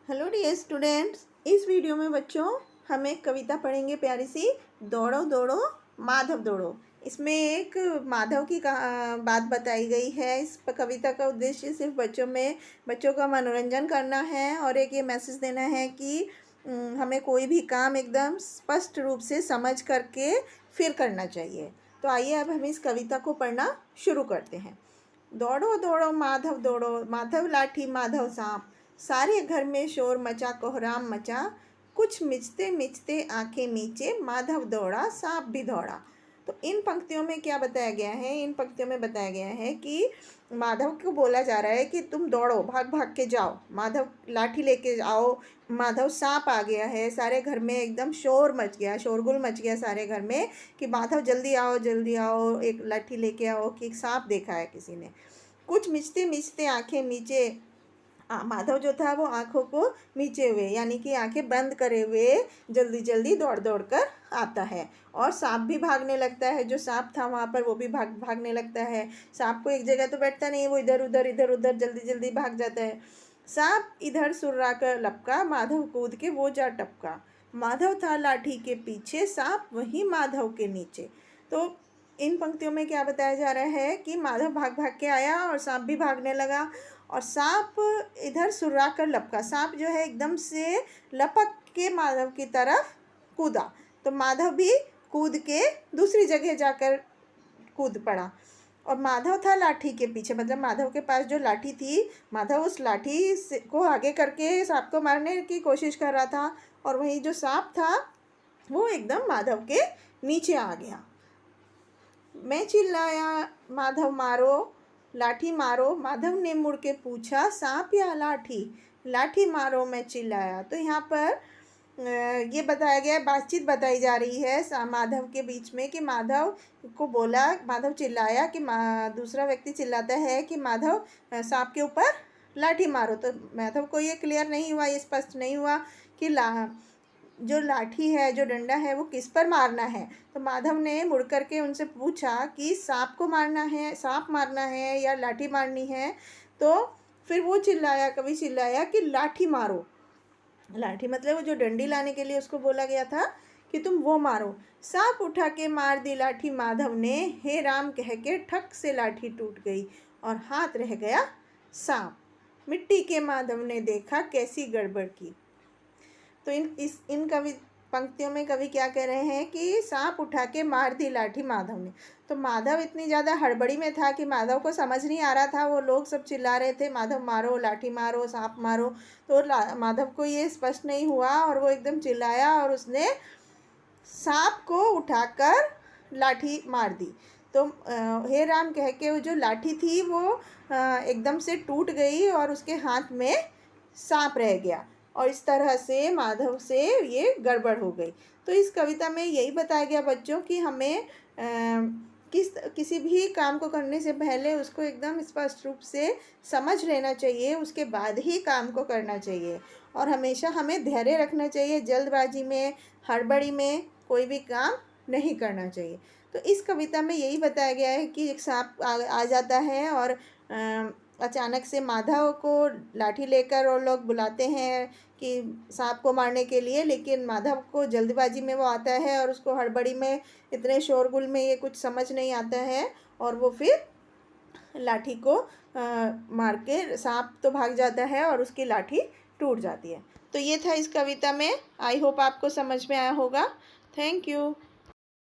Hello dear students, इस video में बच्चों हम एक कविता पढ़ेंगे प्यारी सी। दौड़ो दौड़ो माधव दौड़ो। इसमें एक माधव की बात बताई गई है। इस कविता का उद्देश्य सिर्फ बच्चों का मनोरंजन करना है और एक ये मैसेज देना है कि हमें कोई भी काम एकदम स्पष्ट रूप से समझ करके फिर करना चाहिए। तो आइए अब हम इस कविता को पढ़ना शुरू करते हैं। दौड़ो दौड़ो माधव दौड़ो, माधव लाठी माधव सांप, सारे घर में शोर मचा कोहराम मचा, कुछ मिचते मिचते आंखें नीचे, माधव दौड़ा सांप भी दौड़ा। तो इन पंक्तियों में क्या बताया गया है? इन पंक्तियों में बताया गया है कि माधव को बोला जा रहा है कि तुम दौड़ो, भाग भाग के जाओ, माधव लाठी लेके आओ, माधव सांप आ गया है। सारे घर में एकदम शोर मच गया, शोरगुल मच गया सारे घर में कि माधव जल्दी आओ, एक लाठी लेके आओ कि एक सांप देखा है किसी ने। कुछ मिचते मिचते आंखें नीचे, माधव जो था वो आंखों को नीचे हुए यानी कि आंखें बंद करे हुए जल्दी जल्दी दौड़ दौड़ कर आता है। और सांप भी भागने लगता है, जो सांप था वहाँ पर वो भी भागने लगता है। सांप को एक जगह तो बैठता नहीं, वो इधर उधर जल्दी जल्दी भाग जाता है। सांप इधर सुर्रा कर लपका, माधव कूद के वो जा टपका, माधव था लाठी के पीछे, सांप वही माधव के नीचे। तो इन पंक्तियों में क्या बताया जा रहा है कि माधव भाग भाग के आया और सांप भी भागने लगा, और सांप इधर सुर्रा कर लपका, सांप जो है एकदम से लपक के माधव की तरफ कूदा, तो माधव भी कूद के दूसरी जगह जाकर कूद पड़ा। और माधव था लाठी के पीछे, मतलब माधव के पास जो लाठी थी, माधव उस लाठी को आगे करके सांप को मारने की कोशिश कर रहा था, और वहीं जो सांप था वो एकदम माधव के नीचे आ गया। मैं चिल्लाया माधव मारो, लाठी मारो, माधव ने मुड़ के पूछा सांप या लाठी, लाठी मारो मैं चिल्लाया। तो यहाँ पर ये बताया गया, बातचीत बताई जा रही है माधव के बीच में कि माधव को बोला, माधव चिल्लाया कि दूसरा व्यक्ति चिल्लाता है कि माधव सांप के ऊपर लाठी मारो। तो माधव को ये क्लियर नहीं हुआ, ये स्पष्ट नहीं हुआ कि जो लाठी है, जो डंडा है, वो किस पर मारना है। तो माधव ने मुड़ करके उनसे पूछा कि सांप को मारना है, सांप मारना है या लाठी मारनी है। तो फिर वो कवि चिल्लाया कि लाठी मारो। लाठी मतलब वो जो डंडी लाने के लिए उसको बोला गया था कि तुम वो मारो। सांप उठा के मार दी लाठी माधव ने, हे राम कह के ठक से लाठी टूट गई और हाथ रह गया सांप। मिट्टी के माधव ने देखा कैसी गड़बड़ की। तो इन कवि पंक्तियों में कवि क्या कह रहे हैं कि सांप उठा के मार दी लाठी माधव ने। तो माधव इतनी ज़्यादा हड़बड़ी में था कि माधव को समझ नहीं आ रहा था, वो लोग सब चिल्ला रहे थे माधव मारो, लाठी मारो, सांप मारो। तो माधव को ये स्पष्ट नहीं हुआ और वो एकदम चिल्लाया और उसने सांप को उठाकर लाठी मार दी। तो हे राम कह के वो जो लाठी थी वो एकदम से टूट गई और उसके हाथ में सांप रह गया, और इस तरह से माधव से ये गड़बड़ हो गई। तो इस कविता में यही बताया गया बच्चों कि हमें किसी भी काम को करने से पहले उसको एकदम स्पष्ट रूप से समझ लेना चाहिए, उसके बाद ही काम को करना चाहिए। और हमेशा हमें धैर्य रखना चाहिए, जल्दबाजी में, हड़बड़ी में कोई भी काम नहीं करना चाहिए। तो इस कविता में यही बताया गया है कि एक सांप आ जाता है और अचानक से माधव को लाठी लेकर और लोग बुलाते हैं कि सांप को मारने के लिए, लेकिन माधव को जल्दबाजी में वो आता है और उसको हड़बड़ी में, इतने शोरगुल में ये कुछ समझ नहीं आता है, और वो फिर लाठी को मार के सांप तो भाग जाता है और उसकी लाठी टूट जाती है। तो ये था इस कविता में। आई होप आपको समझ में आया होगा। Thank you.